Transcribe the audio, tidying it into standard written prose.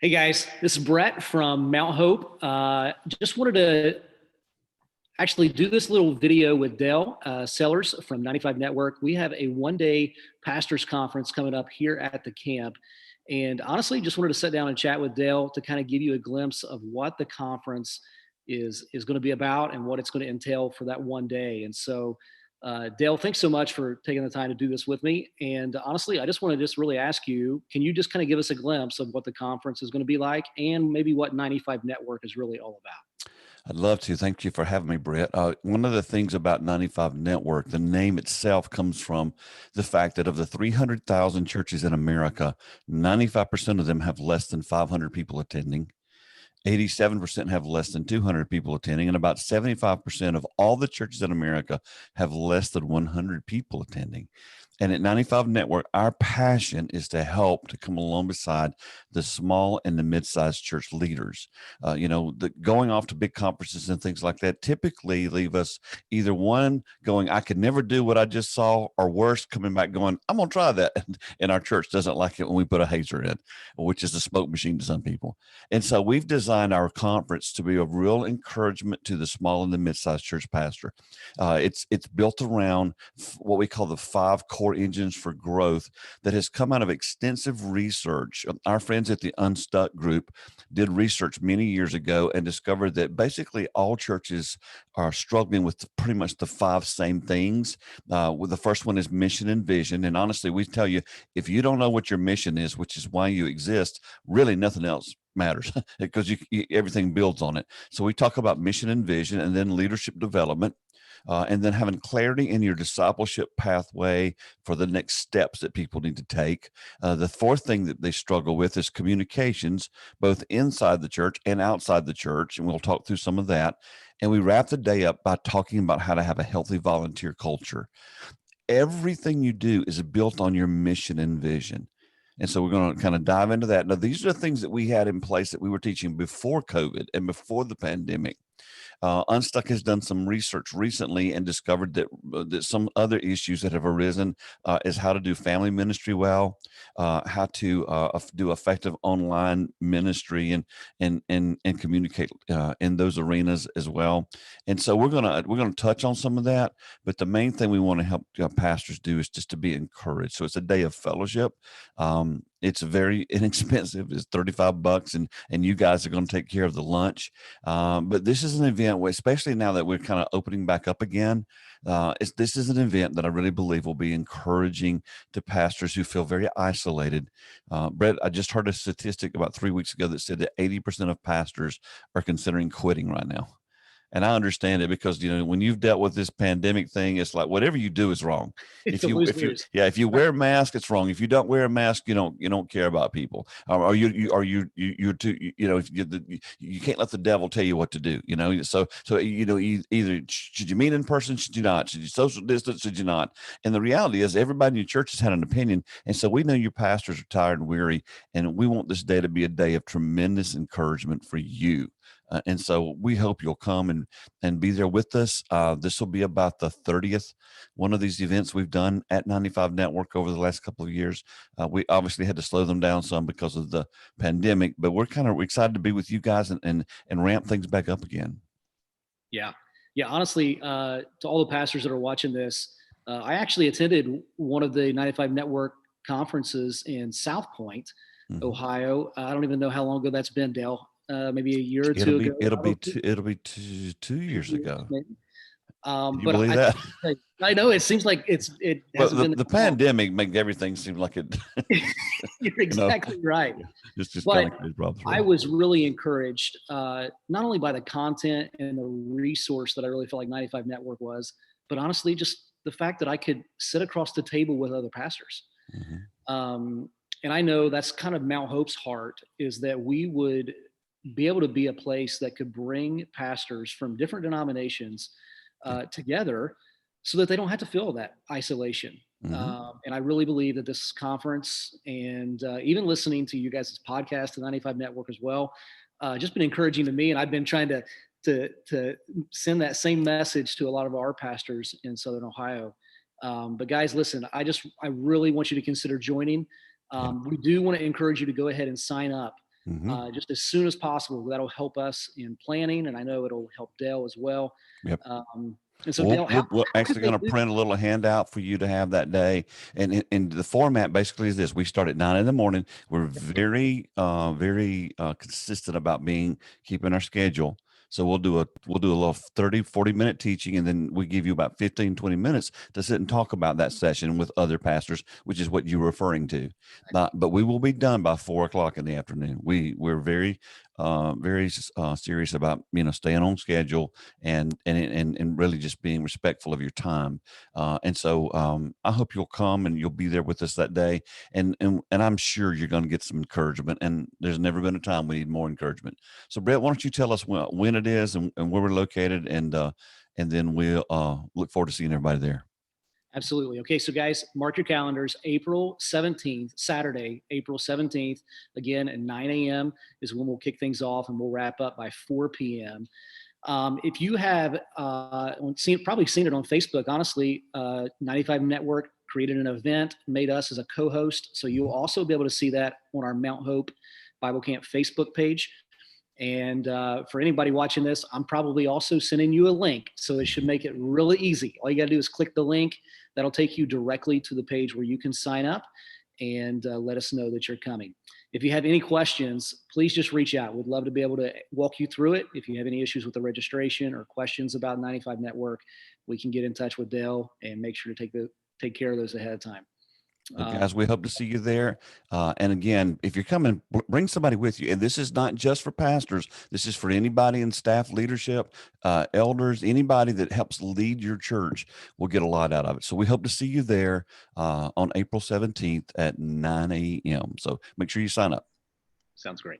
Hey guys, this is Brett from Mount Hope. Just wanted to actually do this little video with Dale Sellers from 95 Network. We have a one-day pastors conference coming up here at the camp. And honestly, just wanted to sit down and chat with Dale to kind of give you a glimpse of what the conference is going to be about and what it's going to entail for that one day. And so, Dale, thanks so much for taking the time to do this with me. And honestly, I just want to just really ask you, can you just kind of give us a glimpse of what the conference is going to be like and maybe what 95 Network is really all about? I'd love to. Thank you for having me, Brett. One of the things about 95 Network, the name itself comes from the fact that of the 300,000 churches in America, 95% of them have less than 500 people attending. 87% have less than 200 people attending, and about 75% of all the churches in America have less than 100 people attending. And at 95 Network, our passion is to help to come along beside the small and the mid-sized church leaders. Going off to big conferences and things like that typically leave us either one going, I could never do what I just saw, or worse, coming back going, I'm going to try that. And our church doesn't like it when we put a hazer in, which is a smoke machine to some people. And so we've designed our conference to be a real encouragement to the small and the mid-sized church pastor. It's built around what we call the 5 core engines for growth that has come out of extensive research. Our friends at the Unstuck group did research many years ago and discovered that basically all churches are struggling with pretty much the 5 same things. Well, the first one is mission and vision. And honestly, we tell you, if you don't know what your mission is, which is why you exist, really nothing else matters because everything builds on it. So we talk about mission and vision, and then leadership development. And then having clarity in your discipleship pathway for the next steps that people need to take. The fourth thing that they struggle with is communications, both inside the church and outside the church. And we'll talk through some of that. And we wrap the day up by talking about how to have a healthy volunteer culture. Everything you do is built on your mission and vision. And so we're going to kind of dive into that. Now, these are the things that we had in place that we were teaching before COVID and before the pandemic. Unstuck has done some research recently and discovered that some other issues that have arisen is how to do family ministry well, how to do effective online ministry and communicate in those arenas as well. And so we're gonna touch on some of that. But the main thing we want to help pastors do is just to be encouraged. So it's a day of fellowship. It's very inexpensive. It's $35, and you guys are going to take care of the lunch. But this is an event where, especially now that we're kind of opening back up again, this is an event that I really believe will be encouraging to pastors who feel very isolated. Brett, I just heard a statistic about 3 weeks ago that said that 80% of pastors are considering quitting right now. And I understand it because, when you've dealt with this pandemic thing, it's like whatever you do is wrong. It's a lose-lose. If you wear a mask, it's wrong. If you don't wear a mask, you don't care about people. Or you're too, if you can't let the devil tell you what to do. So either should you meet in person, should you not? Should you social distance, should you not? And the reality is, everybody in your church has had an opinion, and so we know your pastors are tired and weary, and we want this day to be a day of tremendous encouragement for you. And so we hope you'll come and be there with us. This will be about the 30th one of these events we've done at 95 Network over the last couple of years. We obviously had to slow them down some because of the pandemic, but we're kind of excited to be with you guys and ramp things back up again. Yeah. Yeah. Honestly, to all the pastors that are watching this, I actually attended one of the 95 Network conferences in South Point, Mhm. Ohio. I don't even know how long ago that's been, Dale. Maybe a year or two ago. It'll be two years ago. Maybe. Can you But believe that? I know it seems like it Well, hasn't been the that long. pandemic made everything seem like it, You're you know, exactly right. it's just kind But of crazy, Rob. I was really encouraged, not only by the content and the resource that I really felt like 95 Network was, but honestly, just the fact that I could sit across the table with other pastors. Mhm. Um, and I know that's kind of Mount Hope's heart, is that we would be able to be a place that could bring pastors from different denominations Yeah. together so that they don't have to feel that isolation. Mhm. And I really believe that this conference and even listening to you guys' podcast, the 95 Network as well, just been encouraging to me. And I've been trying to send that same message to a lot of our pastors in Southern Ohio. But guys, listen, I really want you to consider joining. Yeah. We do want to encourage you to go ahead and sign up Mhm. just as soon as possible. That'll help us in planning, and I know it'll help Dale as well. Yep. And so, Dale, We're how could actually they going to do? print a little handout for you to have that day. And the format basically is this. We start at 9 in the morning. We're very consistent about keeping our schedule. So we'll do a little 30, 40-minute teaching, and then we give you about 15, 20 minutes to sit and talk about that session with other pastors, which is what you're referring to. But we will be done by 4 o'clock in the afternoon. We're very serious about, staying on schedule and really just being respectful of your time. And so I hope you'll come and you'll be there with us that day. And I'm sure you're going to get some encouragement. And there's never been a time we need more encouragement. So Brett, why don't you tell us when it is and where we're located, and then we'll look forward to seeing everybody there. Absolutely. Okay, so guys, mark your calendars. April 17th, Saturday, April 17th, again at 9 a.m. is when we'll kick things off, and we'll wrap up by 4 p.m. If you have probably seen it on Facebook, honestly, 95 Network created an event, made us as a co-host. So you'll also be able to see that on our Mount Hope Bible Camp Facebook page. And for anybody watching this, I'm probably also sending you a link. So it should make it really easy. All you got to do is click the link. That'll take you directly to the page where you can sign up and let us know that you're coming. If you have any questions, please just reach out. We'd love to be able to walk you through it. If you have any issues with the registration or questions about 95 Network, we can get in touch with Dale and make sure to take care of those ahead of time. Well, guys, we hope to see you there. And again, if you're coming, bring somebody with you. And this is not just for pastors. This is for anybody in staff leadership, elders, anybody that helps lead your church will get a lot out of it. So we hope to see you there on April 17th at 9 a.m. So make sure you sign up. Sounds great.